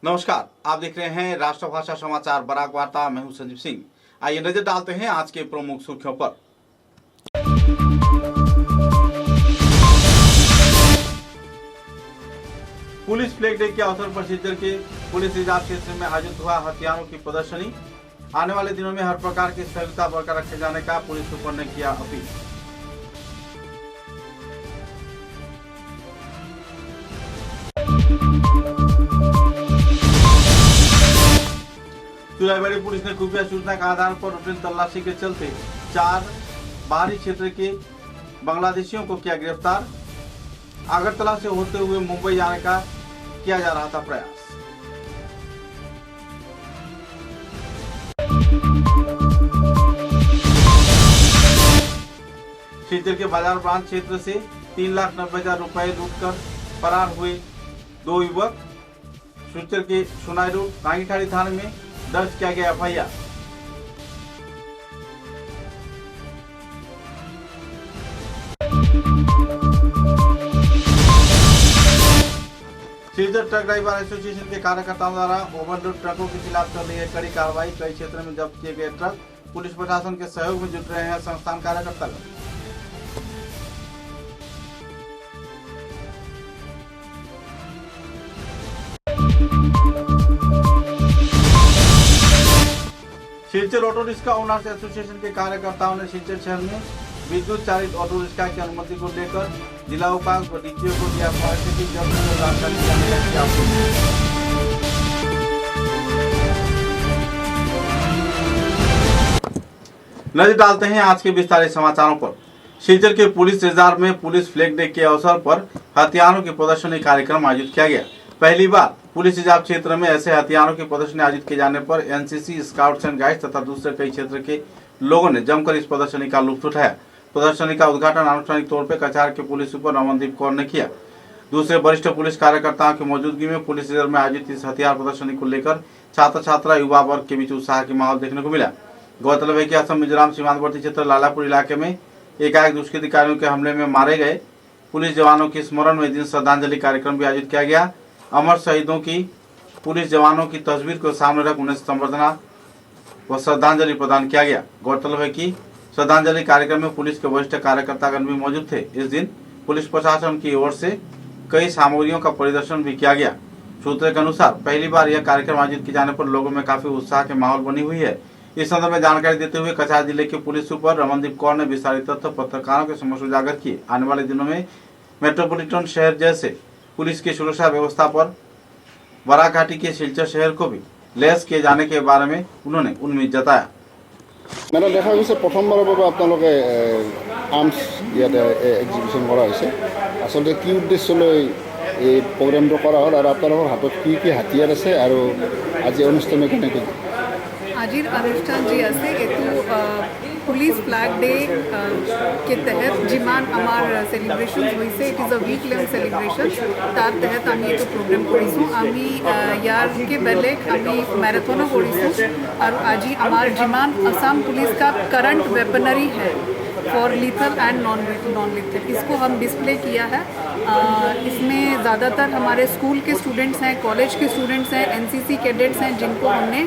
नमस्कार, आप देख रहे हैं राष्ट्रभाषा समाचार बराक वार्ता। मैं हूं संजीव सिंह। आइए नजर डालते हैं आज के प्रमुख सुर्खियों पर। पुलिस फ्लैग डे के अवसर पर सीकर के पुलिस रिजर्व क्षेत्र में आयोजित हुआ हथियारों की प्रदर्शनी। आने वाले दिनों में हर प्रकार की सहयोगिता बरकरार रखे जाने का पुलिस सुपर ने किया अपील। सुराईबाड़ी पुलिस ने खुफिया सूचना के आधार पर रूटीन तलाशी के चलते 4 बाहरी क्षेत्र के बांग्लादेशियों को किया गिरफ्तार। अगरतला से होते हुए मुंबई जाने का किया जा रहा था प्रयास। सीकर के बाजार ब्रांच क्षेत्र से 3,90,000 रुपए लूटकर फरार हुए 2 युवक। सीकर के सुनाई रोड कांगीठाड़ी थाने में दर्ज किया गया FIR. Sikar truck driver association के कार्यकर्ताओं द्वारा ओवरलोड ट्रकों के खिलाफ चल रही है कड़ी कार्रवाई। कई क्षेत्रों में जब्त किए गए ट्रक पुलिस प्रशासन के सहयोग में जुट रहे हैं संस्थान कार्यकर्ता। Silchar auto rickshaw owners association के कार्यकर्ताओं ने सिलचर शहर में विद्युत चालित ऑटो रिक्शा की अनुमति को लेकर जिला उपायुक्त व डीटीओ को दिया की जानकारी देने की आपूर्ति। नजर डालते हैं आज के विस्तारित समाचारों पर। सिलचर के पुलिस रिजर्व में पुलिस फ्लैग डे के अवसर पर हथियारों की प्रदर्शनी कार्यक्रम आयोजित किया गया। पहली बार पुलिस रिजर्व क्षेत्र में ऐसे हथियारों की प्रदर्शनी आयोजित किए जाने पर एनसीसी, स्काउट्स एंड गाइड्स तथा दूसरे कई क्षेत्र के लोगों ने जमकर इस प्रदर्शनी का लुत्फ उठाया। प्रदर्शनी का उद्घाटन आनुষ্ঠাनिक तौर पर कछार के पुलिस सुपर रमनदीप कौर ने किया। दूसरे वरिष्ठ पुलिस कार्यकर्ताओं की मौजूदगी में पुलिस रिजर्व में आयोजित इस हथियार प्रदर्शनी को लेकर छात्र छात्रा युवा वर्ग के बीच उत्साह की माहौल देखने को मिला। गौरतलब है कि असम मिजोरम सीमांतवर्ती क्षेत्र लालापुर इलाके में एकाएक दुष्कृतिकारियों के हमले में मारे गए पुलिस जवानों की स्मरण में दिन श्रद्धांजलि कार्यक्रम भी आयोजित किया गया। अमर शहीदों की पुलिस जवानों की तस्वीर को सामने रख उन्हें संबर्धना व श्रद्धांजलि प्रदान किया गया। गौरतलब है कि श्रद्धांजलि कार्यक्रम में पुलिस के वरिष्ठ कार्यकर्तागण भी मौजूद थे। इस दिन पुलिस प्रशासन की ओर से कई सामग्रियों का परिदर्शन भी किया गया। सूत्रों के अनुसार पहली बार यह कार्यक्रम आयोजित किए जाने पर लोगों में काफी उत्साह के माहौल बनी हुई है। इस संदर्भ में जानकारी देते हुए कछार जिले के पुलिस सुपर रमनदीप कौर ने विस्तारित तथ्य पत्रकारों के समक्ष उजागर किए। आने वाले दिनों में मेट्रोपॉलिटन शहर जैसे पुलिस की सुरक्षा व्यवस्था पर बराक घाटी के सिलचर शहर को भी लैस किए जाने के बारे में उन्होंने उम्मीद जताया। मैंने देखा गई प्रथमबार अपने आर्म्स इतना एक्जिबिशन आसलते कि उद्देश्य प्रोग्राम और अपना हाथ कि हाथियार आसे आज अनुष्ठान के आजिर अनुष्ठान जी आसे पुलिस फ्लैग डे के तहत जिमान आमार सेलिब्रेशन हुई it is a week long celebration तार तहत आमी एक प्रोग्राम करिसु आमी यार के बेलेक आमी मैराथन करिसु और आज आमार जिमान असम पुलिस का करंट वेपनरी है for lethal and non lethal इसको हम डिस्प्ले किया है। इसमें ज़्यादातर हमारे स्कूल के स्टूडेंट्स हैं, कॉलेज के स्टूडेंट्स हैं, एनसीसी कैडेट्स हैं जिनको हमने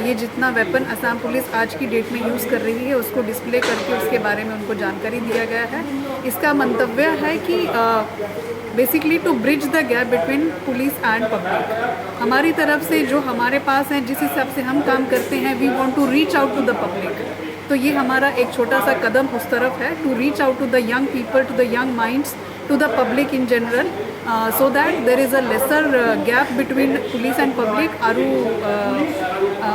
ये जितना वेपन असम पुलिस आज की डेट में यूज़ कर रही है उसको डिस्प्ले करके उसके बारे में उनको जानकारी दिया गया है। इसका मंतव्य है कि basically to bridge the gap between police and public. हमारी तरफ से जो हमारे पास है जिस हिसाब से हम काम करते हैं we want to reach out to the public. तो ये हमारा एक छोटा सा कदम उस तरफ है to reach out to the young people, to the young minds, to the public in general, so that there is a lesser gap between police and public aru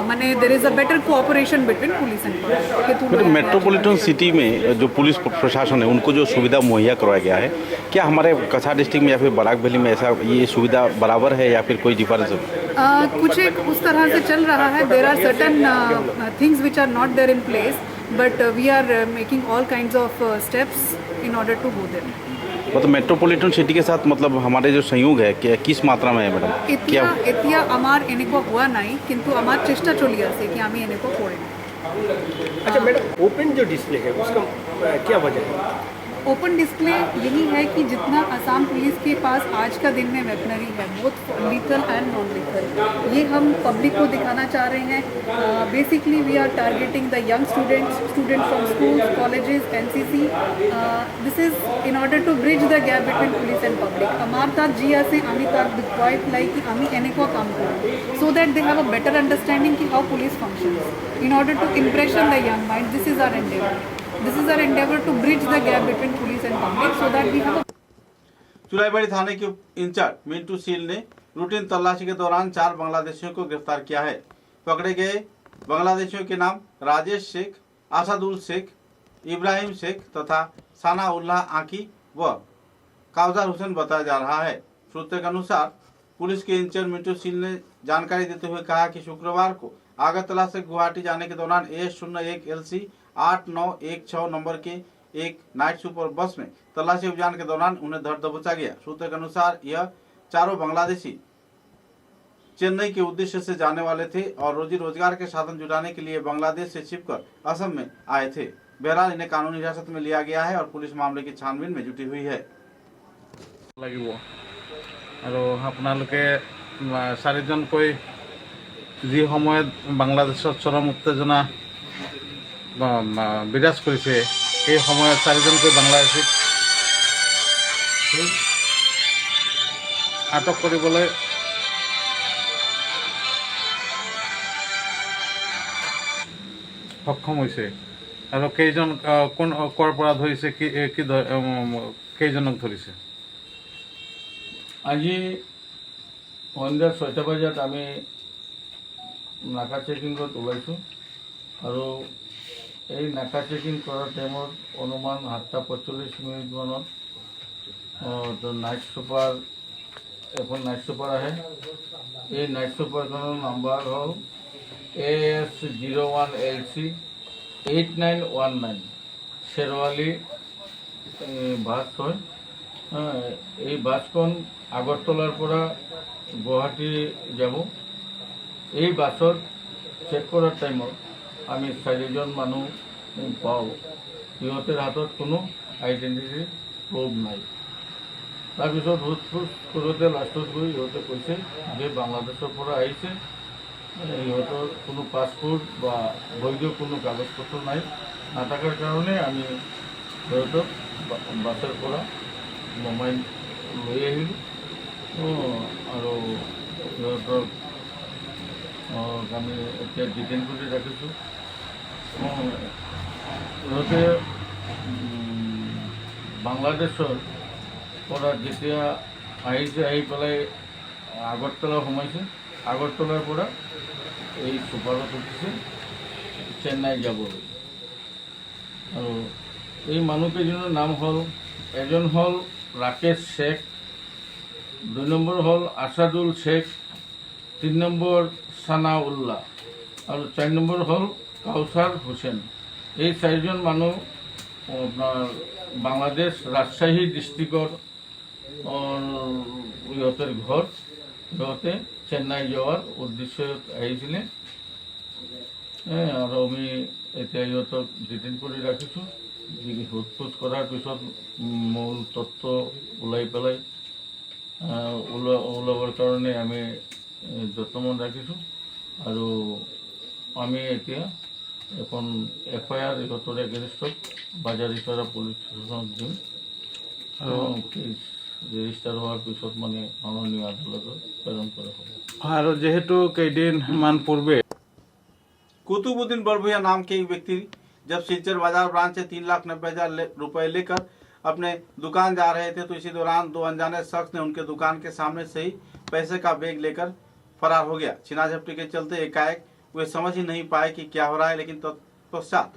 माने there is a better cooperation between police and public। Metropolitan city में जो police प्रशासन है उनको जो सुविधा मुहैया करवाया गया है, क्या हमारे कछार डिस्ट्रिक्ट में या फिर बराक वैली में ऐसा ये सुविधा बराबर है या फिर कोई डिफरेंस है? कुछ एक उस तरह से चल रहा है। There are certain things which are not there in place but we are making all kinds of steps in order to go there. मतलब मेट्रोपॉलिटन सिटी के साथ मतलब हमारे जो सहयोग है किस मात्रा में है मैडम? इतिया आमार एनेको हुआ नहीं किंतु आमार चेष्टा चली आसे कि आमी एनेको कोड़े। अच्छा मैडम, ओपन जो डिस्प्ले है उसका क्या वजह है? ओपन डिस्प्ले यही है कि जितना असम पुलिस के पास आज का दिन में वेपनरी है both lethal and non lethal, ये हम पब्लिक को दिखाना चाह रहे हैं। Basically we are targeting the young students from schools, colleges, NCC. This is in order to bridge the gap between police and public. आमार तात जी आसे आमी तात देखवाई लाई कि आमी एनेको काम करो, so that they have a better understanding ki how police functions, in order to impression the young mind. This is our endeavor. This is our endeavor to bridge the gap between police and public, so that we have a चुराईबाड़ी थाने के in charge Mintu seal ने routine तलाशी के दौरान 4 बांग्लादेशियों को गिरफ्तार किया है। पकड़े गए बांग्लादेशियों के नाम राजेश शेख, आसादुल शेख, इब्राहिम शेख तथा साना उल्लाह आकी व काउजार हुसैन बताया जा रहा है। सूत्रों के अनुसार पुलिस के इंचार्ज मिंटू सील ने जानकारी देते हुए कहा कि शुक्रवार को आगरतला से गुवाहाटी जाने के दौरान AS01 LC 8916 नंबर के एक नाइट सुपर बस में तलाशी अभियान के दौरान उन्हें धर दबोचा गया। सूत्रों के अनुसार यह चारों बांग्लादेशी चेन्नई के उद्देश्य से जाने वाले थे और रोजी रोजगार के साधन जुटाने के लिए बांग्लादेश से छिपकर असम में आए थे। बहरहाल इन्हें कानूनी हिरासत में लिया गया है और पुलिस मामले की छानबीन में जुटी हुई है। লাগিব আৰু আপোনালোকে চাৰিজনকৈ যি সময়ত বাংলাদেশত চৰম উত্তেজনা বিৰাজ কৰিছে সেই সময়ত চাৰিজনকৈ বাংলাদেশীক আটক কৰিবলৈ সক্ষম হৈছে। আৰু কেইজন কোন ক'ৰ পৰা ধৰিছে কেইজনক ধৰিছে? আজি সন্ধ্যা 6টা বজাত আমি নাকা চেকিঙত ওলাইছোঁ আৰু এই নাকা চেকিং কৰাৰ টাইমত অনুমান 7:45 মানত নাইট ছুপাৰ এখন নাইট ছুপাৰ আহে। এই নাইট ছুপাৰখনৰ নাম্বাৰ হ'ল AS01 LC 8919 শ্বেৰৱালী বাছ হয়। এই বাছখন আগৰতলাৰ পৰা গুৱাহাটী যাব। এই বাছত চেক কৰাৰ টাইমত আমি 4জন মানুহ পাওঁ, সিহঁতৰ হাতত কোনো আইডেণ্টিটি প্ৰুফ নাই। তাৰপিছত সোধ পোছ কৰোঁতে লাষ্টত গৈ সিহঁতে কৈছে যে বাংলাদেশৰ পৰা আহিছে, সিহঁতৰ কোনো পাছপোৰ্ট বা বৈধ কোনো কাগজ পত্ৰ নাই, নাথাকাৰ কাৰণে আমি সিহঁতক বাছৰ পৰা নমাই লৈ আহিলোঁ আৰু সিহঁতক আমি এতিয়া ডিটেইন কৰি ৰাখিছোঁ। সিহঁতে বাংলাদেশৰ পৰা যেতিয়া আহিছে, আহি পেলাই আগৰতলা সোমাইছে, আগৰতলাৰ পৰা এই ছুপাৰত উঠিছে চেন্নাই যাবলৈ। আৰু এই মানুহকেইজনৰ নাম হ'ল, এজন হ'ল ৰাকেশ শেখ, 2 নম্বৰ হ'ল আছাদুল শেখ, 3 নম্বৰ সানা উল্লাহ আৰু 4 নম্বৰ হ'ল কাউচাৰ হুছেইন। এই 4জন মানুহ আপোনাৰ বাংলাদেশ ৰাজশ্বাহী ডিষ্ট্ৰিক্টৰ ইহঁতৰ ঘৰ, সিহঁতে চেন্নাই যোৱাৰ উদ্দেশ্যত আহিছিলে আৰু আমি এতিয়া সিহঁতক ডিটেইন কৰি ৰাখিছোঁ। সোধ পোছ কৰাৰ পিছত মূল তথ্য ওলাই পেলাই ওলাবৰ কাৰণে আমি যত্নমান ৰাখিছোঁ আৰু আমি এতিয়া এখন FIR ইহঁতৰ এগেইনষ্টত বাজাৰিপাৰা পুলিচ ষ্টেচনত দিম আৰু কেছ ৰেজিষ্টাৰ হোৱাৰ পিছত মানে মাননীয় আদালতত প্ৰেৰণ কৰা হ'ব। আৰু যেহেতু কেইদিনমান পূৰ্বে कुतुबुद्दीन बड़भुइया नाम के एक व्यक्ति जब सिलचर बाजार ब्रांच से 3,90,000 रुपए लेकर अपने दुकान जा रहे थे तो इसी दौरान 2 अनजाने शख्स ने उनके दुकान के सामने से ही पैसे का बैग लेकर फरार हो गया। छिना झपटी के चलते एकाएक वे समझ ही नहीं पाए कि क्या हो रहा है, लेकिन तत्पश्चात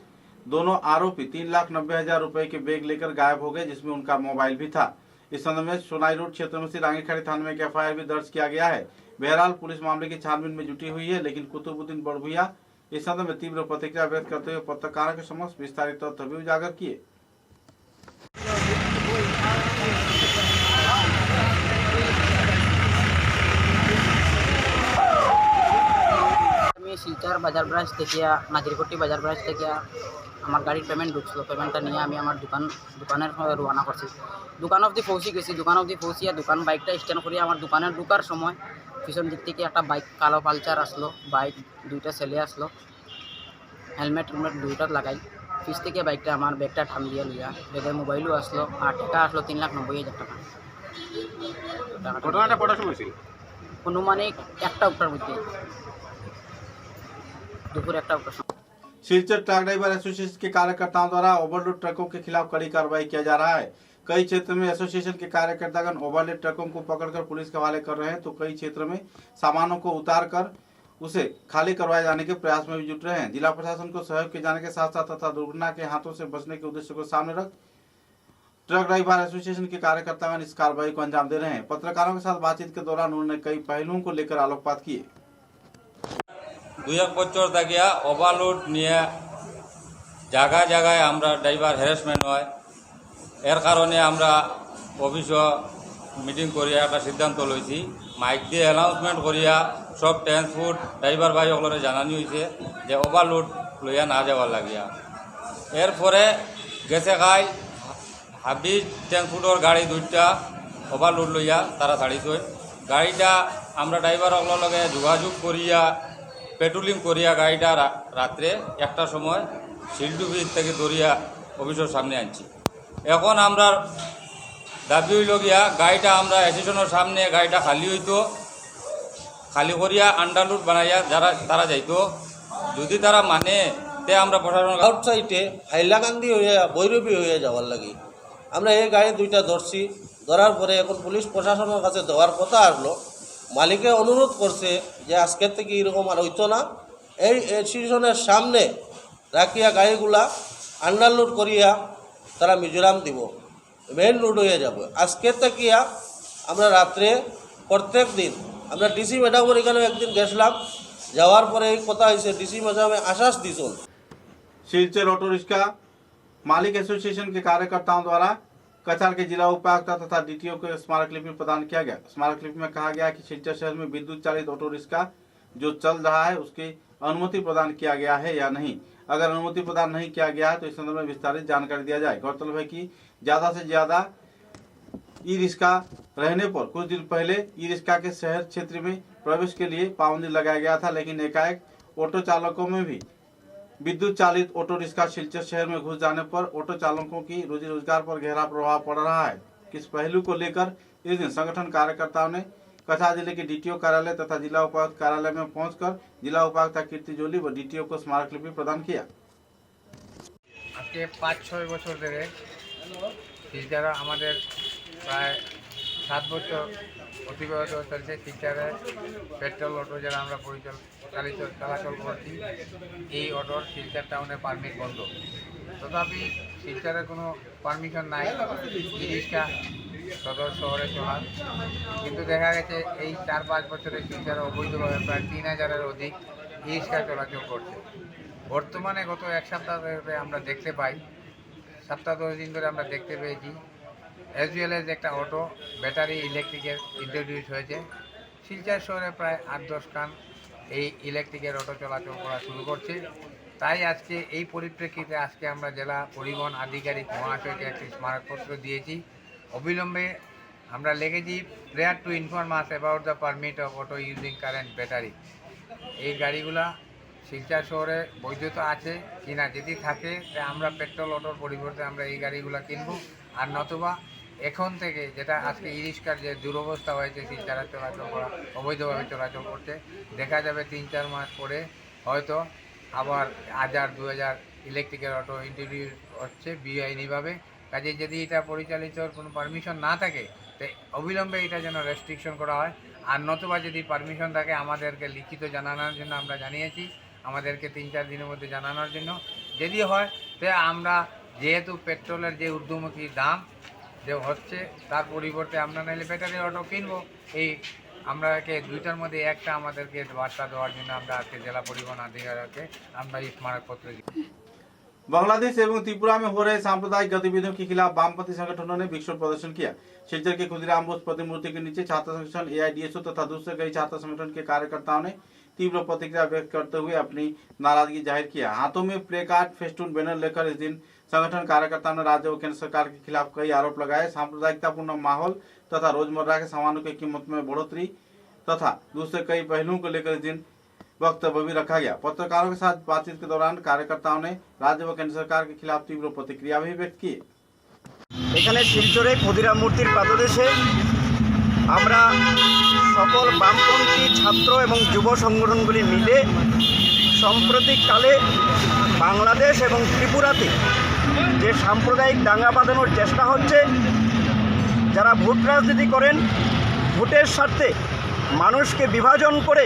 दोनों आरोपी 3,90,000 रुपए के बैग लेकर गायब हो गए, जिसमें उनका मोबाइल भी था। इस संबंध में सोनाई रोड क्षेत्र में स्थित आंगीखाड़ी थाने में एक FIR भी दर्ज किया गया है। बहरहाल पुलिस मामले की छानबीन में जुटी हुई है, लेकिन कुतुबुद्दीन बड़भुइया इस संदर्भ में तीव्र प्रतिक्रिया व्यक्त करते हुए पत्रकारों के समक्ष विस्तारित तथ्य भी उजागर किए। শিলচর বাজার ব্রাঞ্চ থেকে নাজিরকটি বাজার ব্রাঞ্চ থেকে আমার গাড়ির পেমেন্ট ঢুকছিল। পেমেন্টটা নিয়ে আমি আমার দোকানের রওনা করছি। দোকান অবধি পৌঁছে গেছি। দোকান অবধি পৌঁছিয়া দোকান বাইকটা স্ট্যান্ড করিয়ে আমার দোকানে ঢুকার সময় পিছন দিক থেকে একটা বাইক কালো পালচার আসলো, বাইক দুইটা ছেলে আসলো, হেলমেট টেলমেট দুইটা লাগাই, পিছ থেকে বাইকটা আমার ব্যাগটা ঠাম দিয়ে লিয়া, ব্যাগের মোবাইলও আসলো, আর টাকা আসলো 3,90,000 টাকা। ঘটনাটা কটার সময় ছিল? অনুমানিক 1টা মধ্যে, দুপুর 1টা সময়। सिलचर ट्रक ड्राइवर एसोसिएशन के कार्यकर्ताओं द्वारा ओवरलोड ट्रकों के खिलाफ कड़ी कार्रवाई किया जा रहा है। कई क्षेत्र में एसोसिएशन के कार्यकर्तागण ओवरलोड ट्रकों को पकड़कर पुलिस के हवाले कर रहे हैं, तो कई क्षेत्र में सामानों को उतार कर उसे खाली करवाए जाने के प्रयास में भी जुट रहे हैं। जिला प्रशासन को सहयोग किए जाने के साथ साथ तथा दुर्घटना के हाथों से बचने के उद्देश्य को सामने रख ट्रक ड्राइवर एसोसिएशन के कार्यकर्तागण इस कार्रवाई को अंजाम दे रहे हैं। पत्रकारों के साथ बातचीत के दौरान उन्होंने कई पहलुओं को लेकर आलोकपात किए। 2-1 বছর থাকিয়া ওভারলোড নিয়ে জায়গায় জায়গায় আমরা ড্রাইভার হ্যারাসমেন্ট হয়, এর কারণে আমরা অফিসও মিটিং করিয়া একটা সিদ্ধান্ত লইছি, মাইক দিয়ে অ্যানাউন্সমেন্ট করিয়া সব ট্রান্সপোর্ট ড্রাইভার ভাই সকলরে জানানি হয়েছে যে ওভারলোড লইয়া না যাওয়ার লাগিয়া। এরপরে গেছে খাই হাবিজ ট্রান্সপোর্টর গাড়ি 2টা ওভারলোড লইয়া তারা ছাড়িছে। গাড়িটা আমরা ড্রাইভার সকলের লগে যোগাযোগ করিয়া পেট্রোলিং করিয়া গাড়িটা রাত্রে 1টার সময় শিলডু ব্রিজ থেকে দরিয়া অফিসের সামনে আনছি। এখন আমরা দাবি হইল গিয়া গাড়িটা আমরা স্টেশনের সামনে গাড়িটা খালি হইতো, খালি করিয়া আন্ডারলোড বানাইয়া যারা তারা যাইতো, যদি তারা মানে তে আমরা প্রশাসন আউটসাইডে হাইলাকান্দি হয়ে বৈরবী হয়ে যাওয়ার লাগি আমরা এই গাড়ি 2টা ধরছি। ধরার পরে এখন পুলিশ প্রশাসনের কাছে দেওয়ার কথা আসলো, মালিকে অনুরোধ করছে যে আজকের থেকে এরকম আর হইতো না, এই স্টেশনের সামনে রাখিয়া গাড়িগুলা আন্ডারলোড করিয়া তারা মিজোরাম দিব, মেইন রোড হয়ে যাবে। আজকের থেকে আমরা রাত্রে প্রত্যেক দিন আমরা ডিসি ম্যাডামের এখানে একদিন গেছিলাম, যাওয়ার পরে এই কথা হয়েছে ডিসি ম্যাডামে আশ্বাস দিয়েছেন। सिलचर ऑटो रिक्शा मालिक एसोसिएशन के कार्यकर्ताओं द्वारा कछार के जिला उपायुक्त तथा डीटीओ को स्मारक लिपि प्रदान किया गया। स्मारक लिपि में कहा गया कि सिलचर शहर में विद्युत चालित ऑटो रिक्शा जो चल रहा है उसकी अनुमति प्रदान किया गया है या नहीं। अगर अनुमति प्रदान नहीं किया गया है तो इस संदर्भ में विस्तारित जानकारी दिया जाए। गौरतलब है कि ज्यादा से ज्यादा ई रिक्शा रहने पर कुछ दिन पहले ई रिक्शा के शहर क्षेत्र में प्रवेश के लिए पाबंदी लगाया गया था, लेकिन एकाएक ऑटो चालकों में भी विद्युत चालित ऑटो रिक्शा सिलचर शहर में घुस जाने पर ऑटो चालकों की रोजी रोजगार पर गहरा प्रभाव पड़ रहा है। इस पहलू को लेकर इस दिन संगठन कार्यकर्ताओं ने कछार जिले के डीटीओ कार्यालय तथा जिला उपायुक्त कार्यालय में पहुंचकर जिला उपायुक्त कीर्ति जोली व डीटीओ को स्मारक लिपि प्रदान किया। আজকে 5-6 বছর ধরে শিলচরে আমাদের প্রায় 7 বছর অতিবাহিত চলছে। শিলচরে পেট্রোল অটো যারা আমরা চলাচল করছি, এই অটোর শিলচর টাউনে পারমিট বন্ধ। তথাপি শিলচরে কোনো পারমিশন নাই ই রিক্সা সদর শহরে চলার, কিন্তু দেখা গেছে এই 4-5 বছরে শিলচরে অবৈধভাবে প্রায় 3000-এর অধিক ই রিক্সা চলাচল করছে। বর্তমানে গত 1 সপ্তাহ ধরে আমরা দেখতে পাই, 7-10 দিন ধরে আমরা দেখতে পেয়েছি এস ওয়েল এজ একটা অটো ব্যাটারি ইলেকট্রিকের ইন্ট্রোডিউস হয়েছে। শিলচর শহরে প্রায় 8-10 খান এই ইলেকট্রিকের অটো চলাচল করা শুরু করছে। তাই আজকে এই পরিপ্রেক্ষিতে আজকে আমরা জেলা পরিবহন আধিকারিক মহাশয়কে একটি স্মারকপত্র দিয়েছি। অবিলম্বে আমরা লিখেছি prayer to inform us about the permit of auto using current battery. এই গাড়িগুলা শিলচর শহরে বৈধতা আছে কিনা, যদি থাকে আমরা পেট্রোল অটোর পরিবর্তে আমরা এই গাড়িগুলো কিনব, আর নতুবা এখন থেকে যেটা আজকে ই রিক্সার যে দুরবস্থা হয়েছে শিলচরে চলাচল করা অবৈধভাবে চলাচল করতে, দেখা যাবে 3-4 মাস পরে হয়তো আবার 1000-2000 ইলেকট্রিকের অটো ইন্ট্রোডিউস হচ্ছে বেআইনিভাবে। কাজে যদি এটা পরিচালিত কোনো পারমিশন না থাকে তো অবিলম্বে এটা যেন রেস্ট্রিকশন করা হয়, আর নতুবা যদি পারমিশন থাকে আমাদেরকে লিখিত জানানোর জন্য আমরা জানিয়েছি, আমাদেরকে 3-4 দিনের মধ্যে জানানোর জন্য। যদি হয় তো আমরা যেহেতু পেট্রোলের যে ঊর্ধ্বমুখী দাম যে হচ্ছে তার পরিবর্তে আমরা নাহলে ব্যাটারি অটো কিনবো। এই আমরাকে 2টার মধ্যে একটা আমাদেরকে বার্তা দেওয়ার জন্য আমরা আজকে জেলা পরিবহন अधिकारियों আমরা এই স্মারকপত্র দিই। बांग्लादेश एवं त्रिपुरा में हो रहे सांप्रदायिक गतिविधियों के खिलाफ वामपंथी संगठनों ने विक्षोभ प्रदर्शन किया। सिलचर के खुदीराम बोस प्रतिमूर्ति के नीचे छात्र संगठन एआईडीएसओ तथा दूसरे कई छात्र संगठन के कार्यकर्ताओं ने तीव्र प्रतिक्रिया व्यक्त करते हुए अपनी नाराजगी जाहिर किया। हाथों में प्ले कार्ड, फेस्टून, बैनर लेकर इस दिन संगठन कार्यकर्ताओं ने राज्य व केंद्र सरकार के खिलाफ कई आरोप लगाए। सांप्रदायिकतापूर्ण माहौल तथा रोजमर्रा के सामानों की कीमत में बढ़ोतरी, तथा दूसरे कई पहलुओं को लेकर इस दिन वक्तव्य भी रखा गया। पत्रकारों के साथ बातचीत के दौरान कार्यकर्ताओं ने राज्य व केंद्र सरकार के खिलाफ तीव्र प्रतिक्रिया भी व्यक्त की। এখানে শিলচরে ক্ষুদিরাম মূর্তির পাদদেশে আমরা সকল বামপন্থী ছাত্র এবং যুব সংগঠনগুলি মিলে সাম্প্রতিককালে বাংলাদেশ এবং ত্রিপুরাতে যে সাম্প্রদায়িক দাঙ্গা বাঁধানোর চেষ্টা হচ্ছে, যারা ভোট রাজনীতি করেন, ভোটের স্বার্থে মানুষকে বিভাজন করে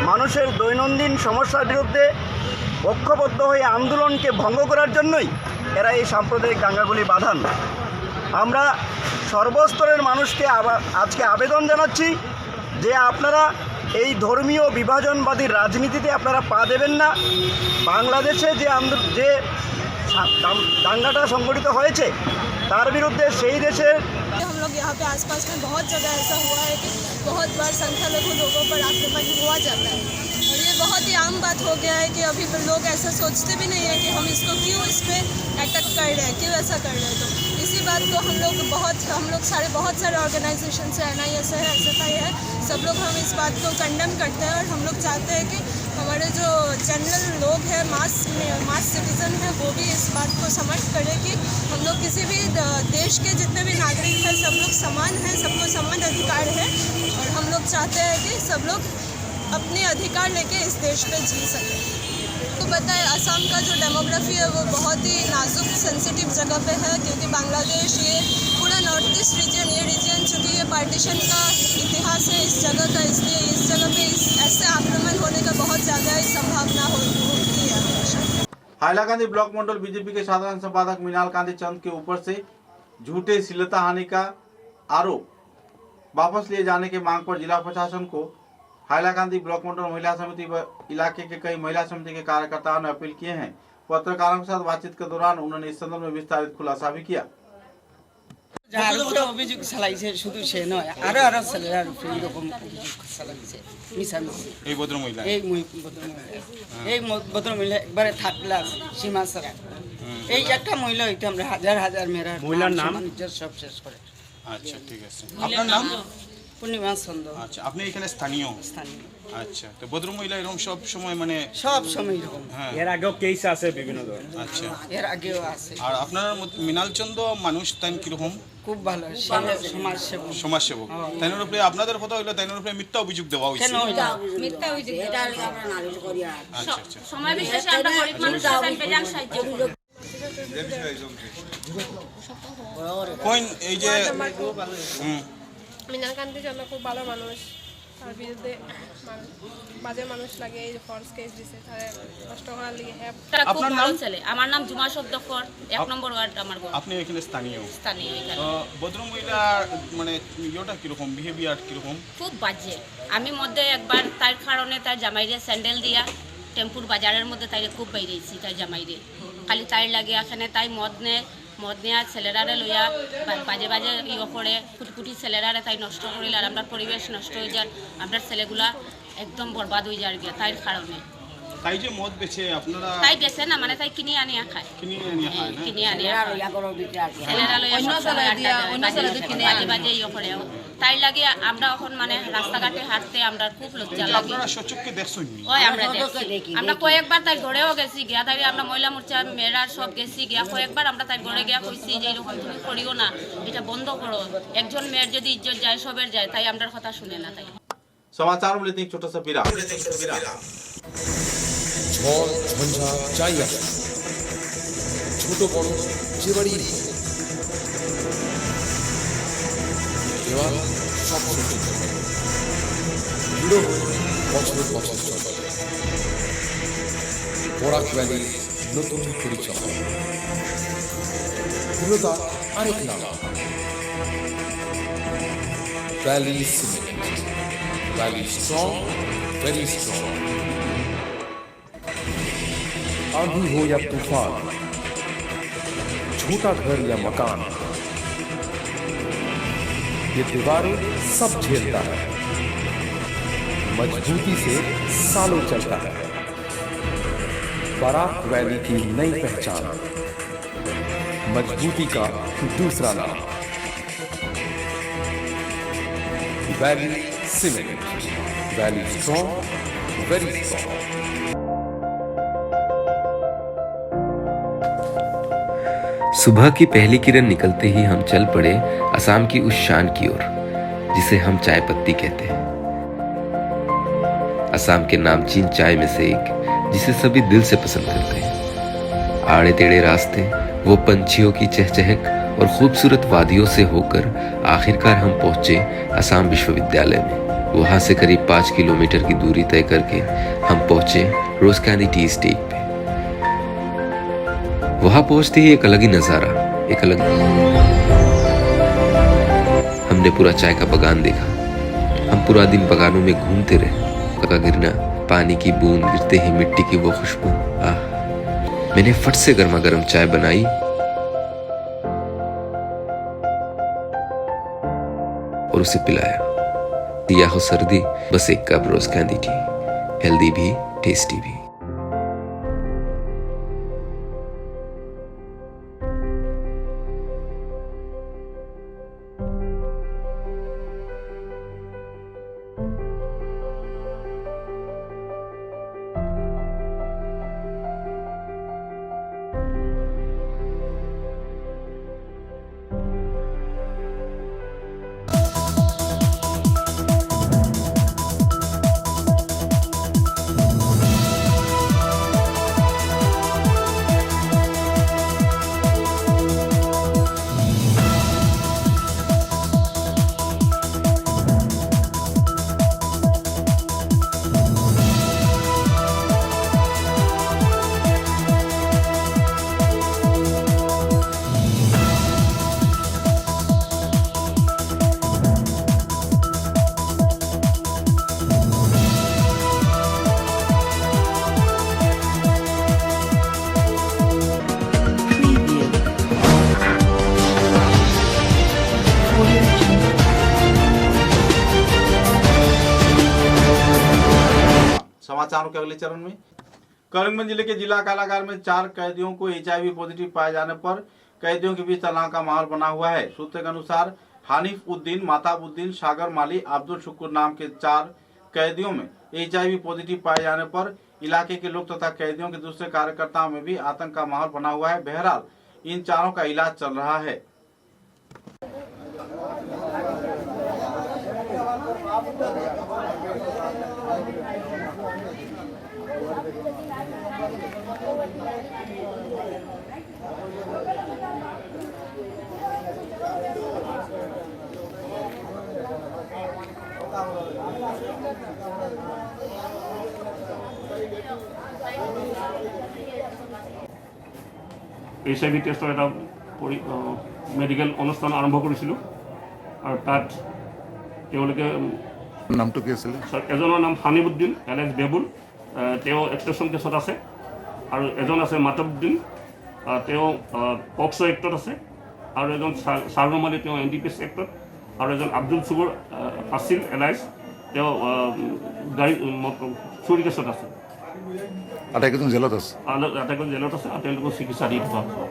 মানুষের দৈনন্দিন সমস্যার বিরুদ্ধে ঐক্যবদ্ধ হয়ে আন্দোলনকে ভঙ্গ করার জন্যই এরা এই সাম্প্রদায়িক দাঙ্গাগুলি বাঁধান। আমরা সর্বস্তরের মানুষকে আজকে আবেদন জানাচ্ছি যে আপনারা এই ধর্মীয় বিভাজনবাদী রাজনীতিতে আপনারা পা দেবেন না। বাংলাদেশে যে দাঙ্গাটা সংগঠিত হয়েছে তার বিরুদ্ধে সেই দেশের हम लोग यहाँ पे आसपास में बहुत जगह ऐसा हुआ है कि बहुत बार संख्या में लोगों पर आक्रमण हुआ जाता है और ये बहुत ही आम बात हो गया है कि अभी लोग ऐसा सोचते भी नहीं है कि हम इसको क्यों इस पर अटैक कर रहे हैं, क्यों ऐसा कर रहे हैं। तो इसी बात को हम लोग बहुत सारे ऑर्गेनाइजेशन से NIS है, SFI है, सब लोग हम इस बात को कंडेम करते हैं और हम लोग चाहते हैं कि हमारे जो जनरल लोग हैं, मास सिटीजन हैं, वो भी इस बात को समझ करें कि हम लोग किसी भी देश के जितने भी नागरिक हैं सब लोग समान हैं, सबको समान अधिकार है और हम लोग चाहते हैं कि सब लोग अपने अधिकार लेके इस देश पे जी सकें। तो बताए असम का जो डेमोग्राफी है वो बहुत ही नाजुक सेंसिटिव जगह पे है, क्योंकि बांग्लादेश ये पूरा नॉर्थ ईस्ट रीजन चूँकि ये पार्टीशन का इतिहास है इस जगह का, इसलिए इस जगह पे ऐसे आक्रमण होने का बहुत ज़्यादा संभावना होती है हमेशा। हाइलाकांदी ब्लॉक मंडल बीजेपी के साधारण संपादक मीनाल कांति चंद के ऊपर से झूठे श्लीलता हानि का आरोप वापस लिए जाने की मांग पर जिला प्रशासन को हाइलाकांदी ब्लॉक मंडल महिला समिति व इलाके के कई महिला समिति के कार्यकर्ताओं ने अपील किए हैं। पत्रकारों के साथ बातचीत के दौरान उन्होंने इस संदर्भ में विस्तारित खुलासा भी किया। যার উপরে অভিযোগ চালাইছে শুধু সে নয়, আরো ছেলেরার উপরে এরকম অভিযোগ চালাইছে মিশামিশি। এই ভদ্রমহিলা একবারে থার্ড ক্লাস সীমা ছাড়া। এই একটা মহিলা হইতে আমরা হাজার হাজার মেয়েরা মহিলার নাম সব শেষ করে। আচ্ছা, ঠিক আছে। আপনার নাম? পূর্ণিমা চন্দ্র। আচ্ছা, আপনি এখানে স্থানীয়? আচ্ছা, তো ভদ্রমহিলা এরকম সব সময় মানে সব সময় এরকম। হ্যাঁ, এর আগেও কেস আছে বিভিন্ন ধরনের। আচ্ছা, এর আগেও আছে। আর আপনার মৃণাল চন্দ্র মানুষ তাই কিরকম? খুব ভালো সমাজসেবক। তাইনের উপরে আপনাদের কথা হইলো তাইনের উপরে মিথ্যা অভিযোগ দেওয়া হয়েছে। মিথ্যা অভিযোগ এটা আমরা নালিশ করি। আচ্ছা আচ্ছা, সময় বিশেষে আমরা গরিব মানুষ পেলাম সাহায্য করি। কোন এই যে মৃণাল কান্তি চন্দ্র খুব ভালো মানুষ, তার বিরুদ্ধে বাজে মানুষ লাগে এই ফলস কেস দিছে, তারে কষ্ট করার লাগে। আপনার নাম? ছেলে আমার নাম জুমা সদ্দকর, 1 নম্বর ওয়ার্ড আমার ঘর। আপনি এখানে স্থানীয়? স্থানীয় এখানে। ভদ্রমহিলা মানে ইয়োটা কিরকম, বিহেভিয়ার কিরকম? খুব বাজে। আমি মধ্যে একবার তার কারণে তার জামাইরে স্যান্ডেল দিয়া টেম্পুর বাজারের মধ্যে তাইরে খুব বাইরেছি, তার জামাইরে খালি তাই লাগে এখানে তাই মদ নেয়া ছেলেরারে লইয়া বাজে বাজে ইয়ে করে কুটি ছেলেরারে তাই নষ্ট করিল আর আমরা পরিবেশ নষ্ট হয়ে যায়, আমরা ছেলেগুলা একদম বরবাদ হয়ে যায় গিয়া তাই কারণে। তাই যে মদ বেচে আপনারা? তাই বেচে না, মানে তাই কিনে আনিয়া খায়। কিনে আনিয়া ছেলেরা লইয়া বাজে বাজে ইয়ে করে তাই লাগে আমরা এখন মানে রাস্তাঘাটে হাঁটতে আমরা খুব লজ্জা লাগে। আপনারা সচক্ষে দেখছেন? ওই আমরা দেখছি, আমরা কয়েকবার তাই ঘরেও গেছি, গিয়া তাই আমরা মহিলা মোর্চা মেয়েরা সব গেছি, গিয়া কয়েকবার আমরা তাই ঘরে গিয়া কইছি যে এরকম তুমি করিও না, এটা বন্ধ করো। একজন মেয়ের যদি ইজ্জত যায় সবের যায়, তাই আমরা কথা শুনে না। তাই समाचार में लेते हैं एक छोटा सा विराम। ঝড় ঝঞ্ঝা যাই আসে, ছোট বড় যে বাড়ি দেওয়াল সব সহ্য করে দৃঢ় বছর বছর চলে। বরাক ভ্যালি নতুন পরিচয়, দৃঢ়তা আরেক নাম valley cement. Valley strong, very strong. आंधी हो या तूफान, छोटा घर या मकान, ये दीवारें सब झेलता है, मजबूती से सालों चलता है। बराक वैली की नई पहचान, मजबूती का दूसरा नाम valley cement. Value strong, very strong. सुबह की पहली किरण निकलते ही हम चल पड़े असम की उस शान की ओर जिसे हम चाय पत्ती कहते हैं। असम के नामचीन चाय में से एक जिसे सभी दिल से पसंद करते हैं। आड़े टेढ़े रास्ते, वो पंछियों की चहचहक और खूबसूरत वादियों से होकर आखिरकार हम पहुंचे असम विश्वविद्यालय में। वहां से करीब 5 किलोमीटर की दूरी तय करके हम पहुंचे रोज कैंडी टी एस्टेट पे। वहां पहुंचते ही एक अलग ही नजारा, एक अलग हमने पूरा चाय का बागान देखा। हम पूरा दिन बागानों में घूमते रहे। का गिरना, पानी की बूंद गिरते ही मिट्टी की वो खुशबू, आह। मैंने फट से गर्मा गर्म चाय बनाई और उसे पिलाया। दिया हो सर्दी, बस एक कप रोज कैंडी टी, हेल्दी भी टेस्टी भी। समाचारों के अगले चरण में करीमगंज जिले के जिला कारागार में 4 कैदियों को HIV पॉजिटिव पाए जाने पर कैदियों के बीच तनाव का माहौल बना हुआ है। सूत्रों के अनुसार हानिफ उद्दीन, माताब उद्दीन, सागर माली, अब्दुल शुक्र नाम के 4 कैदियों में HIV पॉजिटिव पाए जाने पर इलाके के लोग तथा कैदियों के दूसरे कार्यकर्ताओं में भी आतंक का माहौल बना हुआ है। बहरहाल इन चारों का इलाज चल रहा है। HIV টেষ্টৰ এটা মেডিকেল অনুষ্ঠান আৰম্ভ কৰিছিলোঁ আৰু তাত তেওঁলোকে নামটো কি আছিল? এজনৰ নাম হানিবুদ্দিন এলেক্স বেবুল, তেওঁ এক্সট্ৰেকশ্যন কেছত আছে, আৰু এজন আছে মাতবুদ্দিন, তেওঁ পক্সো এক্টত আছে, আৰু এজন চাৰুম আলী, তেওঁ NDPS এক্টত, আৰু এজন আব্দুল চুবুৰ আছিল এলাইজ, তেওঁ গাড়ী চুৰি কেছত আছে। আটাইকেইজন জেলত আছে। আটাইকেইজন জেলত আছে আৰু তেওঁলোকক চিকিৎসা দি থকা হৈছে।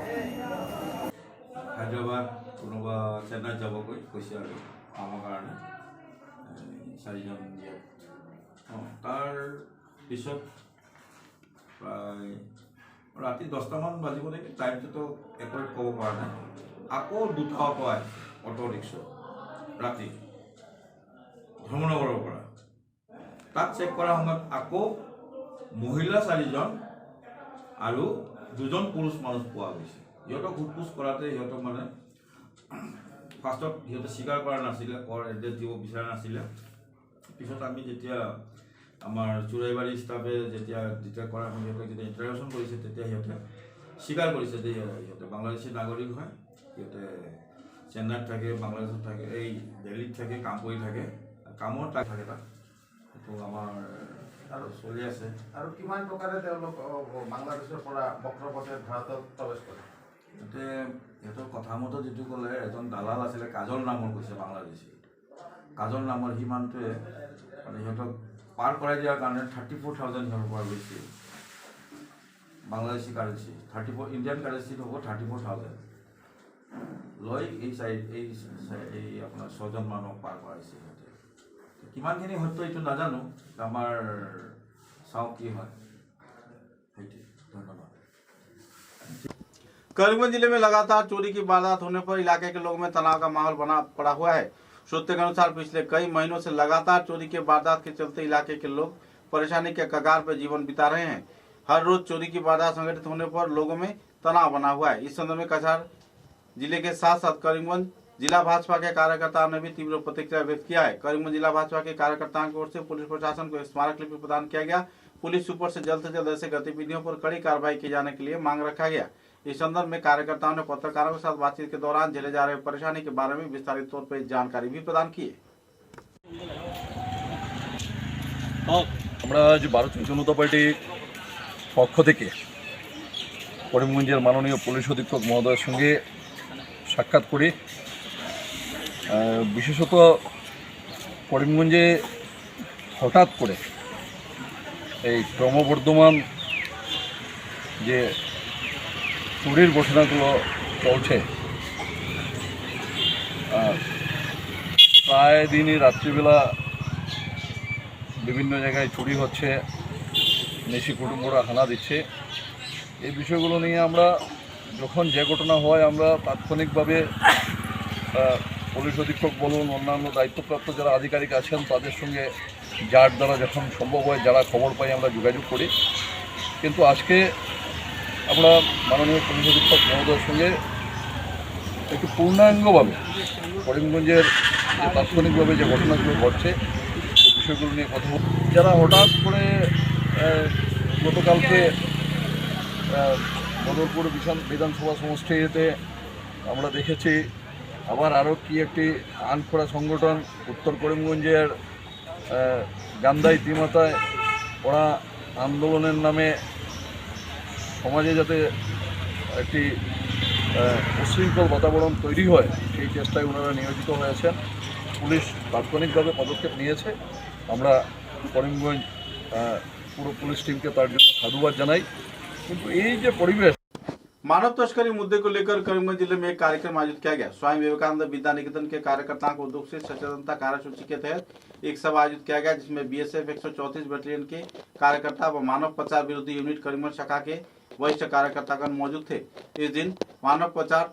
হায়দৰাবাদ কোনোবা চেন্নাইত যাবগৈ কৈছে আৰু আমাৰ কাৰণে 4জন জীয়াত। তাৰ পিছত প্ৰায় ৰাতি 10টামান বাজিব নেকি, টাইমটোতো একোৱে ক'ব পৰা নাই। আকৌ 2টা অটো আহে, অটো ৰিক্সা ৰাতি ধৰ্মনগৰৰ পৰা। তাত চেক কৰাৰ সময়ত আকৌ মহিলা 4জন আৰু 2জন পুৰুষ মানুহ পোৱা গৈছে। সিহঁতক সোধপোছ কৰাতে সিহঁতক মানে ফাৰ্ষ্টত সিহঁতে স্বীকাৰ কৰা নাছিলে, এড্ৰেছ দিব বিচৰা নাছিলে। পিছত আমি যেতিয়া আমাৰ চুৰাইবাৰী ষ্টাফে যেতিয়া কৰা সিহঁতক যেতিয়া ইণ্টাৰভিউশ্যন কৰিছে তেতিয়া সিহঁতে স্বীকাৰ কৰিছে যে সিহঁতে বাংলাদেশী নাগৰিক হয়। সিহঁতে চেন্নাইত থাকে, বাংলাদেশত থাকে, এই দিল্লীত থাকে, কাম কৰি থাকে, কামৰ থাকে তাত। সেইটো আমাৰ আৰু চলি আছে। আৰু কিমান প্ৰকাৰে তেওঁলোক বাংলাদেশৰ পৰা বক্ৰপথে ভাৰতত প্ৰৱেশ কৰে? সিহঁতৰ কথা মতে যিটো ক'লে, এজন দালাল আছিলে কাজল নামৰ, কৈছে বাংলাদেশী কাজল নামৰ, সি মানুহটোৱে মানে সিহঁতক পাৰ কৰাই দিয়াৰ কাৰণে 34,000 সিহঁতৰ পৰা গৈছে বাংলাদেশী কাৰেঞ্চি। 34 ইণ্ডিয়ান কাৰেঞ্চিত হ'ব 34,000 লৈ এই আপোনাৰ 6জন মানুহক পাৰ কৰাইছে সিহঁতে। কিমানখিনি সত্য এইটো নাজানো আমাৰ চাওঁ কি হয় সেইটোৱে ধন্যবাদ। करीमगंज जिले में लगातार चोरी की वारदात होने पर इलाके के लोगों में तनाव का माहौल बना पड़ा हुआ है। सूत्रों के अनुसार पिछले कई महीनों से लगातार चोरी के वारदात के चलते इलाके के लोग परेशानी के कगार पर जीवन बिता रहे हैं। हर रोज चोरी की वारदात संगठित होने पर लोगों में तनाव बना हुआ है। इस संदर्भ में कछार जिले के साथ साथ करीमगंज जिला भाजपा के कार्यकर्ताओं ने भी तीव्र प्रतिक्रिया व्यक्त किया है। करीमगंज जिला भाजपा के कार्यकर्ताओं की ओर से पुलिस प्रशासन को स्मारक लिपि प्रदान किया गया। पुलिस सुपर से जल्द ऐसे गतिविधियों पर कड़ी कार्रवाई किए जाने के लिए मांग रखा गया। इस संदर्भ में कार्यकर्ताओं ने पत्रकारों के साथ बातचीत के दौरान झेले जा रहे परेशानी के बारे में विस्तारित तौर पर जानकारी भी प्रदान की। আমরা আজ ভারতীয় জনতা পার্টির পক্ষ থেকে করিমগঞ্জের মাননীয় পুলিশ অধীক্ষক মহোদয়ের সঙ্গে সাক্ষাৎ করি। বিশেষত করিমগঞ্জে হঠাৎ করে এই ক্রমবর্ধমান যে চুরির ঘটনাগুলো চলছে, প্রায় দিনই রাত্রিবেলা বিভিন্ন জায়গায় চুরি হচ্ছে, নিশি কুটুম্বরা হানা দিচ্ছে। এই বিষয়গুলো নিয়ে আমরা যখন যে ঘটনা হয় আমরা তাৎক্ষণিকভাবে পুলিশ অধীক্ষক বলুন, অন্যান্য দায়িত্বপ্রাপ্ত যারা আধিকারিক আছেন তাদের সঙ্গে যার দ্বারা যখন সম্ভব হয়, যারা খবর পাই আমরা যোগাযোগ করি। কিন্তু আজকে আমরা মাননীয় পুলিশ অধীক্ষক মহোদয়ের সঙ্গে একটু পূর্ণাঙ্গভাবে করিমগঞ্জের যে তাৎক্ষণিকভাবে যে ঘটনাগুলো ঘটছে সেই বিষয়গুলো নিয়ে কথা বলি। যারা হঠাৎ করে গতকালকে বদরপুর বিধানসভা সমষ্টিতে আমরা দেখেছি, আবার আরও কি একটি আনখোড়া সংগঠন উত্তর করিমগঞ্জের গান্দাই তিমাতায় ওরা আন্দোলনের নামে সমাজে যাতে একটি উশৃঙ্খল বাতাবরণ তৈরি হয় সেই চেষ্টায় ওনারা নিয়োজিত হয়েছেন। পুলিশ তাৎক্ষণিকভাবে পদক্ষেপ নিয়েছে। আমরা করিমগঞ্জ পুরো পুলিশ टीम के তার জন্য সাধুবাদ জানাই। কিন্তু এই যে পরিবেশ, मानव तस्करी मुद्दे को लेकर करीमगंज जिले में एक कार्यक्रम आयोजित किया गया। स्वामी विवेकानंद विद्या निकेतन के कार्यकर्ताओं को उद्योग से सचेतनता कार्यसूची के तहत एक सभा आयोजित किया गया, जिसमें बीएसएफ 134 बटालियन के कार्यकर्ता व मानव पचार विरोधी यूनिट करीमगंज शाखा के वरिष्ठ कार्यकर्तागण मौजूद थे। इस दिन मानव पचार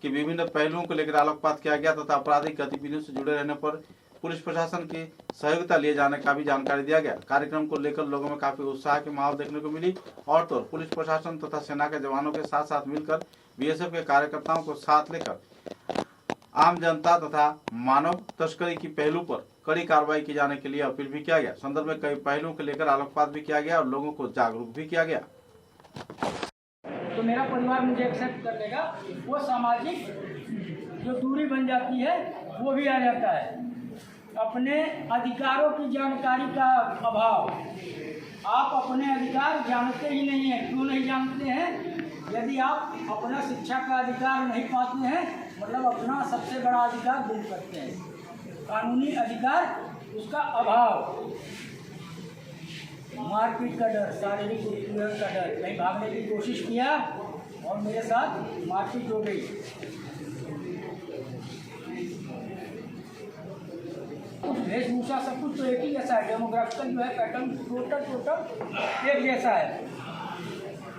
के विभिन्न पहलुओं को लेकर आलोकपात किया गया तथा आपराधिक गतिविधियों से जुड़े रहने पर पुलिस प्रशासन की सहयोगिता लिए जाने का भी जानकारी दिया गया। कार्यक्रम को लेकर लोगों में काफी उत्साह की माहौल देखने को मिली और तो पुलिस प्रशासन तथा सेना के जवानों के साथ साथ मिलकर बीएसएफ के कार्यकर्ताओं को साथ लेकर आम जनता तथा मानव तस्करी की पहलू पर कड़ी कार्रवाई की जाने के लिए अपील भी किया गया। संदर्भ में कई पहलुओं को लेकर आलोकपात भी किया गया और लोगों को जागरूक भी किया गया। तो मेरा परिवार मुझे एक्सेप्ट कर लेगा, वो सामाजिक जो दूरी बन जाती है वो भी आ जाता है। अपने अधिकारों की जानकारी का अभाव, आप अपने अधिकार जानते ही नहीं हैं। क्यों नहीं जानते हैं? यदि आप अपना शिक्षा का अधिकार नहीं पाते हैं मतलब अपना सबसे बड़ा अधिकार भूल सकते हैं, कानूनी अधिकार उसका अभाव। मारपीट का डर, शारीरिक उत्पीड़न का डर, कहीं भागने की कोशिश किया और मेरे साथ मारपीट हो गई। वेशभूषा सब कुछ तो एक ही जैसा है, डेमोग्राफिकल जो है पैटर्न टोटल एक जैसा है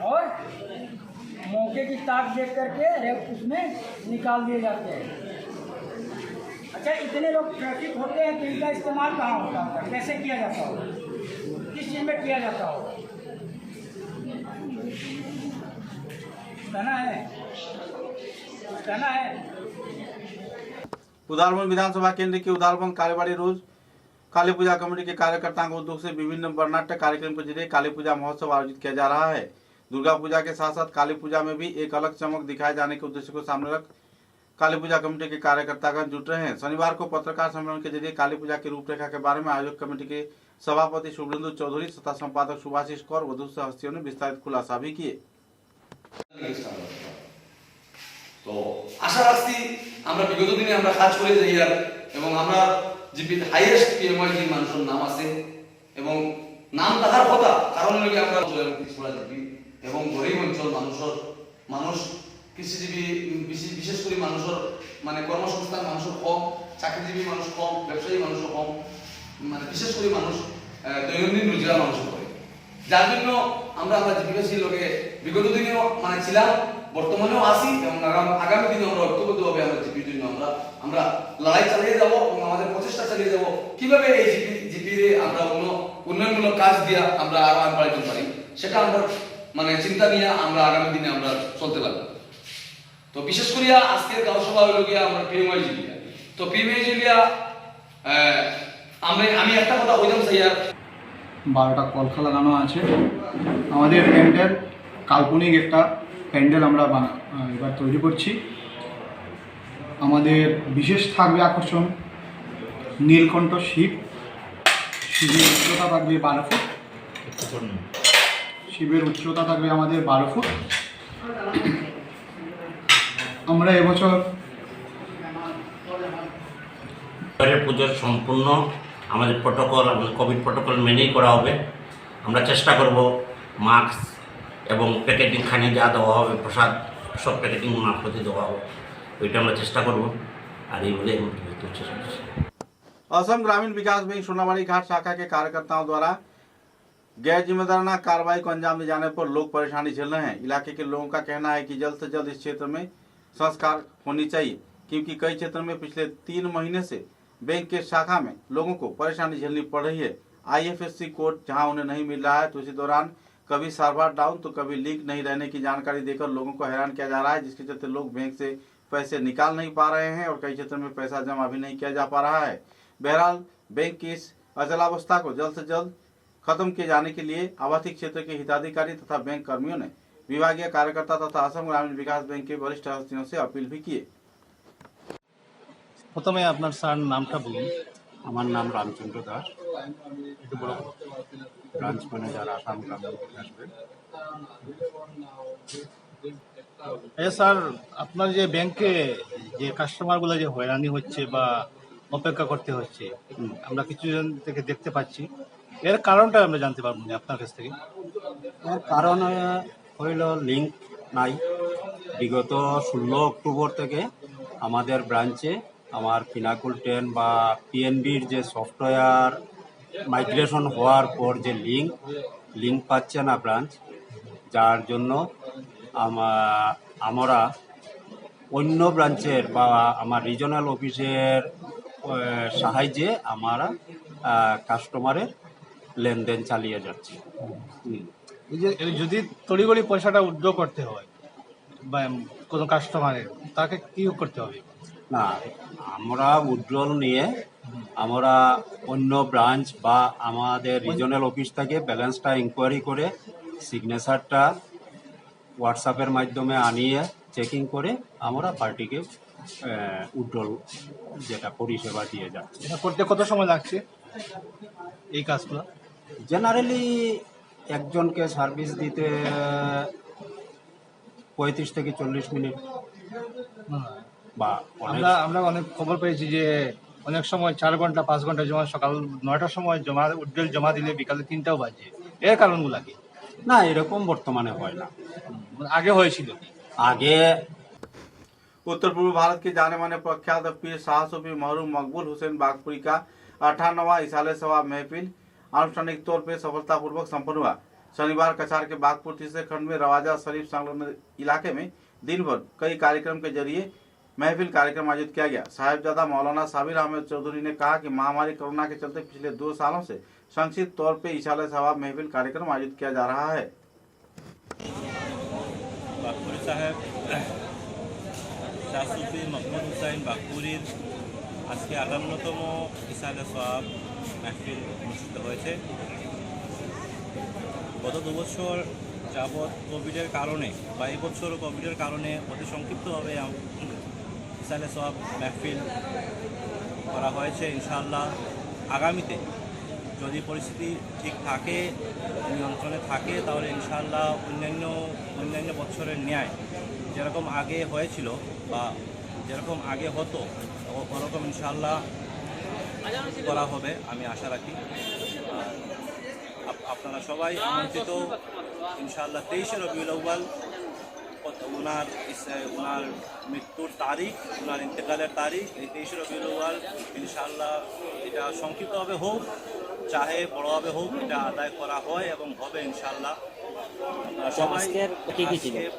और मौके की ताक देख करके उसमें निकाल दिए जाते हैं। अच्छा, इतने लोग ट्रैफिक होते हैं तो इनका इस्तेमाल कहाँ होता है, कैसे किया जाता हो, किस चीज़ में किया जाता हो, कहना है। उदालबन विधानसभा केंद्र की उदालबन कार्यवाही रोज काली पूजा कमेटी के कार्यकर्ताओं को उद्योग से विभिन्न वर्णाट्य कार्यक्रम के जरिए काली पूजा महोत्सव आयोजित किया जा रहा है। दुर्गा पूजा के साथ साथ काली पूजा में भी एक अलग चमक दिखाए जाने के उद्देश्य को सामने रख काली पूजा कमेटी के कार्यकर्तागण जुट रहे हैं। शनिवार को पत्रकार सम्मेलन के जरिए काली पूजा की रूपरेखा के बारे में आयोजक कमेटी के सभापति शुभेंदु चौधरी तथा संपादक सुभाषिष कौर व दूसरे हस्तियों ने विस्तारित खुलासा भी किए। তো আশা রাখছি আমরা বিগত দিনে আমরা কাজ করে যাই আর এবং আমরা জিপির হাইয়েস্ট পিএমআইজি মানুষের নাম আছে এবং নাম থাকার কথা কারণ হলো আমরা পিছপড়া জিপি এবং গরিব অঞ্চল মানুষ কৃষিজীবী বিশেষ করে মানুষের মানে কর্মসংস্থান মানুষের কম, চাকরিজীবী মানুষ কম, ব্যবসায়ী মানুষ কম। মানে বিশেষ করে মানুষ দৈনন্দিন রোজগার মানুষ করে, যার জন্য আমরা জিপিএসসির লোকে বিগত দিনেও মানে ছিলাম, বর্তমানেও আসি এবং আগামী দিনে আমরা ঐক্যবদ্ধভাবে আমরা জিপির জন্য আমরা লড়াই চালিয়ে যাব এবং আমাদের প্রচেষ্টা চালিয়ে যাব কিভাবে এই জিপিরে আমরা কোনো উন্নয়নমূলক কাজ দিয়ে আমরা আরো বাড়াইতে পারি, সেটা আমরা মানে চিন্তা নিয়ে আমরা আগামী দিনে আমরা চলতে লাগবো। তো বিশেষ করিয়া আজকের গাঁও সভা হইল গিয়া আমরা পিএমআই জিলিয়া। তো পিএমআই জিলিয়া আমি একটা কথা বললাম স্যার, 12টা কলকা লাগানো আছে। আমাদের প্যান্ডেল কাল্পনিক একটা প্যান্ডেল আমরা এবার তৈরি করছি। আমাদের বিশেষ থাকবে আকর্ষণ নীলকণ্ঠ শিব, শিবের উচ্চতা থাকবে 12 ফুট, শিবের উচ্চতা থাকবে আমাদের 12 ফুট। আমরা এবছর পুজোর সম্পূর্ণ আমাদের প্রোটোকল, আমাদের কোভিড প্রোটোকল মেনেই করা হবে। আমরা চেষ্টা করব মাস্ক এবং প্যাকেটিং খানি যা দেওয়া হবে প্রসাদ সব প্যাকেটিং মারফতে দেওয়া হবে, ওইটা আমরা চেষ্টা করব। আর এই বলে असम ग्रामीण विकास बैंक सोनाबाड़ी घाट शाखा के कार्यकर्ताओं द्वारा गैर जिम्मेदाराना कार्रवाई को अंजाम दिए जाने पर लोग परेशानी झेल रहे हैं। इलाके के लोगों का कहना है कि जल्द से जल्द इस क्षेत्र में संस्कार होनी चाहिए, क्योंकि कई क्षेत्रों में पिछले 3 महीने से बैंक के शाखा में लोगों को परेशानी झेलनी पड़ रही है। IFSC कोड जहां उन्हें नहीं मिल रहा है तो इसी दौरान कभी सर्वर डाउन तो कभी लीक नहीं रहने की जानकारी देकर लोगों को हैरान किया जा रहा है, जिसके चलते लोग बैंक से पैसे निकाल नहीं पा रहे हैं और कई क्षेत्रों में पैसा जमा भी नहीं किया जा पा रहा है। बहरहाल बैंक की इस अचलावस्था को जल्द से जल्द खत्म किए जाने के लिए आवासीय क्षेत्र के हिताधिकारी तथा बैंक कर्मियों ने विभागीय कार्यकर्ता तथा असम ग्रामीण विकास बैंक के वरिष्ठ हस्तियों से अपील भी किए। প্রথমে আপনার স্যার নামটা বলুন। আমার নাম রামচন্দ্র দাস, ব্রাঞ্চ ম্যানেজার আসাম গ্রামীণ বিকাশ ব্যাংক। স্যার আপনার যে ব্যাংকে যে কাস্টমারগুলো যে হয়রানি হচ্ছে বা অপেক্ষা করতে হচ্ছে, আমরা কিছুজন থেকে দেখতে পাচ্ছি, এর কারণটা আমরা জানতে পারবো না আপনার কাছ থেকে? এর কারণ হইল লিঙ্ক নাই। বিগত 16 অক্টোবর থেকে আমাদের ব্রাঞ্চে আমার পিনাকুল 10 বা পিএনবির যে সফটওয়্যার মাইগ্রেশন হওয়ার পর যে লিঙ্ক পাচ্ছে না ব্রাঞ্চ, যার জন্য আমরা অন্য ব্রাঞ্চের বা আমার রিজনাল অফিসের সাহায্যে আমরা কাস্টমারের লেনদেন চালিয়ে যাচ্ছি। এই যে যদি তড়িঘড়ি পয়সাটা উইথড্র করতে হয় বা কোনো কাস্টমারের, তাকে কি করতে হবে? না, আমরা উইথড্রল নিয়ে আমরা অন্য ব্রাঞ্চ বা আমাদের রিজনাল অফিস থেকে ব্যালেন্সটা ইনকোয়ারি করে সিগনেচারটা হোয়াটসঅ্যাপের মাধ্যমে আনিয়ে চেকিং করে আমরা পার্টিকে উইথড্রল যেটা পরিষেবা দিয়ে যাচ্ছে। এটা করতে কত সময় লাগছে এই কাজগুলো? জেনারেলি একজনকে সার্ভিস দিতে 35 থেকে 40 মিনিট। বা আমরা অনেক খবর পেয়েছি যে অনেক সময় 4 ঘন্টা 5 ঘন্টা জমা, সকাল 9টার সময় উইথড্রল জমা দিলে বিকালে 3টাও বাজে। এর কারণগুলো কি? না, এরকম বর্তমানে হয় না, আগে হয়েছিল। आगे उत्तर पूर्व भारत के जाने माने प्रख्यात पीर शाह सूफी महरूम मकबूल हुसैन बागपुरी का 58वां इसाले सवाब महफिल आनुष्ठानिक तौर पर सफलतापूर्वक संपन्न हुआ। शनिवार कछार के बागपुर तीसरे खंड में रवाजा शरीफ संलग्न इलाके में दिन भर कई कार्यक्रम के जरिए महफिल कार्यक्रम आयोजित किया गया। साहिबजादा मौलाना साबिर अहमद चौधरी ने कहा कि महामारी कोरोना के चलते पिछले 2 सालों से संक्षिप्त तौर पर इशाले सवाब महफिल कार्यक्रम आयोजित किया जा रहा है। বাগপুরি সাহেব শাহ সুফি মকবুল হুসাইন বাগপুরির আজকে 58তম ইসালে সওয়াব মাহফিল অনুষ্ঠিত হয়েছে। গত 2 বছর যাবৎ কোভিডের কারণে বা এই বছরও কোভিডের কারণে অতি সংক্ষিপ্তভাবে ইসালে সওয়াব মাহফিল করা হয়েছে। ইনশাআল্লাহ আগামীতে যদি পরিস্থিতি ঠিক থাকে, নিয়ন্ত্রণে থাকে, তাহলে ইনশাআল্লাহ অন্যান্য বছরের ন্যায় যেরকম আগে হয়েছিল বা যেরকম আগে হতো ওরকম ইনশাআল্লাহ করা হবে আমি আশা রাখি। আপনারা সবাই আমন্ত্রিত। ইনশাআল্লাহ 23শে রবিউল আউয়াল ওনার মৃত্যুর তারিখ, ওনার ইন্তেকালের তারিখ এই 23 রবিউল আউয়াল ইনশাআল্লাহ এটা সংক্ষিপ্তভাবে হোক চাহে বড়ভাবে হোক এটা আদায় করা হয় এবং হবে ইনশাআল্লাহ। সবাই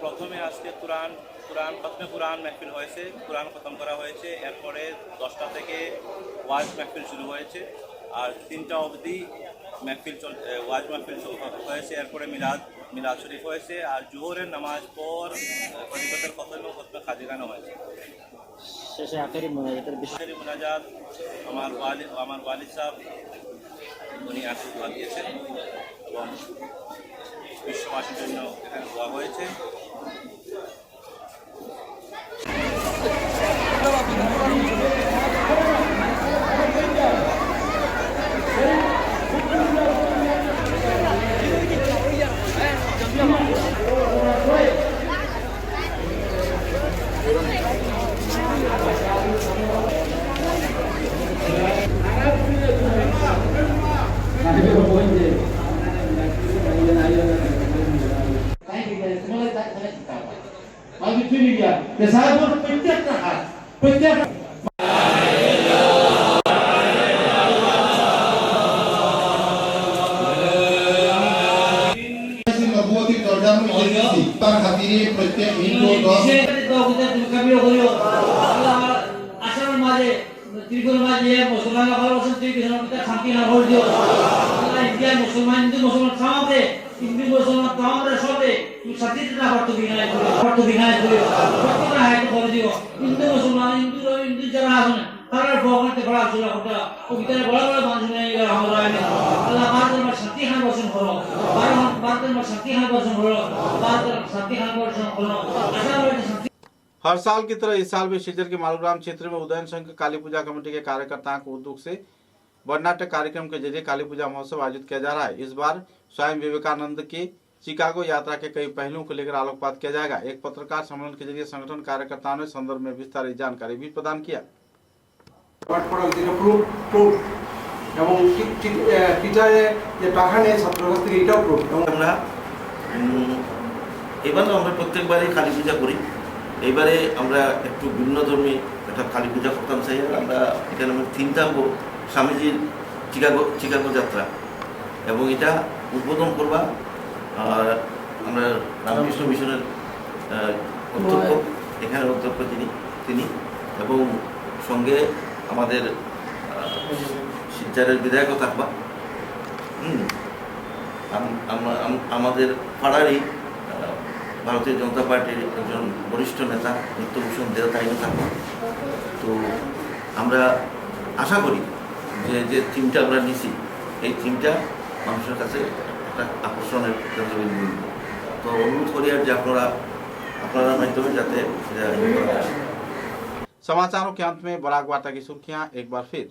প্রথমে আজকে খতমে কুরআন মেহফিল হয়েছে, কুরআন খতম করা হয়েছে। এরপরে 10টা থেকে ওয়াজ মেহফিল শুরু হয়েছে আর 3টা অবধি ওয়াজ মেহফিল হয়েছে। এরপরে মিলাদ শরীফ হয়েছে আর জোহরের নামাজ পর ফজিলতের খতম ও খতমে খাজিরানো হয়েছে। শেষে আখেরি মুনাজাত আমার ওয়ালিদ সাহেব উনি আশীর্বাদ দিয়েছেন এবং বিশ্ববাসীর জন্য এখানে দোয়া হয়েছে। हर साल की तरह इस साल भी शिलचर के मालूग्राम क्षेत्र में उदयन संघ काली पूजा कमेटी के कार्यकर्ताओं को उद्योग से वर्णनाट्य कार्यक्रम के जरिए काली पूजा महोत्सव आयोजित किया जा रहा है। इस बार स्वामी विवेकानंद की चिकागो यात्रा के कई पहलुओं को लेकर आलोकपात किया जाएगा। एक पत्रकार सम्मेलन के जरिए संगठन कार्यकर्ताओं ने संदर्भ में विस्तारित जानकारी भी प्रदान किया। এবং টিচারে যে টাকা নেয় ছাত্রের কাছ থেকে এটাও প্রুফ। আমরা এবারও আমরা প্রত্যেকবারই কালী পূজা করি, এইবারে আমরা একটু ভিন্ন ধর্মী একটা কালী পূজা করতাম চাই। আমরা এখানে আমার থিম থাকবো স্বামীজির চিকাগো যাত্রা এবং এটা উদ্বোধন করবা আর আমরা রামকৃষ্ণ মিশনের অধ্যক্ষ এখানের অধ্যক্ষ তিনি এবং সঙ্গে আমাদের শিলচরের বিধায়কও থাকবা। আমাদের পাড়ারই ভারতীয় জনতা পার্টির একজন বরিষ্ঠ নেতা নিত্যভূষণ দেবতাইনও থাকবা। তো আমরা আশা করি যে থিমটা আমরা নিছি এই থিমটা মানুষের কাছে একটা আকর্ষণের কেন্দ্রবিন্দু। তো অনুরোধ করি আর যে আপনারা মাধ্যমে যাতে समाचारों के अंत में बराक वार्ता की सुर्खियां एक बार फिर।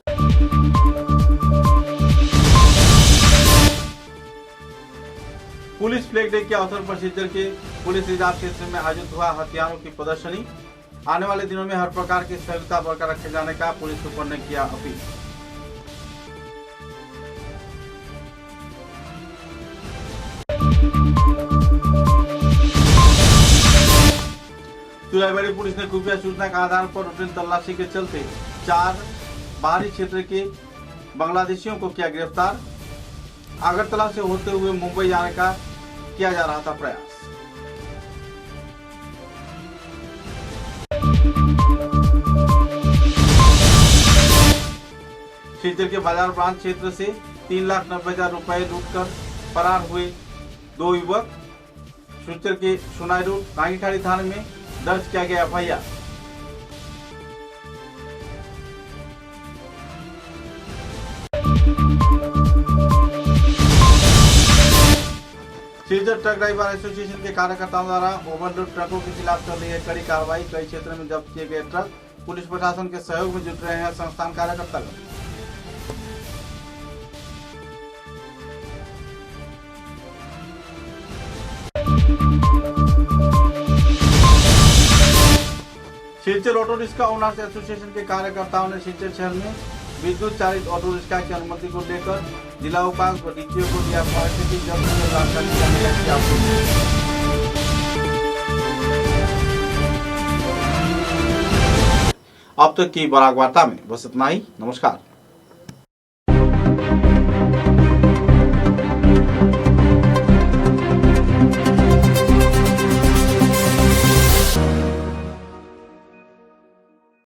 पुलिस फ्लैग डे के अवसर पर शिलचर के पुलिस रिजर्व क्षेत्र में आयोजित हुआ हथियारों की प्रदर्शनी। आने वाले दिनों में हर प्रकार की सहयोगिता बरकरार रखे जाने का पुलिस सुपर ने किया अपील। चुराईबाड़ी पुलिस ने खुफिया सूचना के आधार पर रूटीन तलाशी के चलते 4 बाहरी क्षेत्र के बांग्लादेशियों को किया गिरफ्तार। अगरतला से होते हुए मुंबई जाने का किया जा रहा था प्रयास। शिलचर के बाजार ब्रांच क्षेत्र से 3,90,000 रुपए लूटकर फरार हुए 2 युवक। शिलचर के सुनाई रोड कांगीखाड़ी थाने में दर्ज किया गया FIR. Silchar truck driver association के कार्यकर्ताओं द्वारा ओवरलोड ट्रकों के खिलाफ चल रही है कड़ी कार्रवाई। कई क्षेत्रों में जब्त किए गए ट्रक पुलिस प्रशासन के सहयोग में जुट रहे हैं संस्थान कार्यकर्ता। Silchar auto rickshaw owners association के कार्यकर्ताओं ने शिलचर शहर में विद्युत चालित ऑटो रिक्शा की अनुमति को लेकर जिला उपायुक्त व डीटीओ को दिया परिस्थिति जब जानकारी अब तक की बराक वार्ता में बस इतना ही। नमस्कार।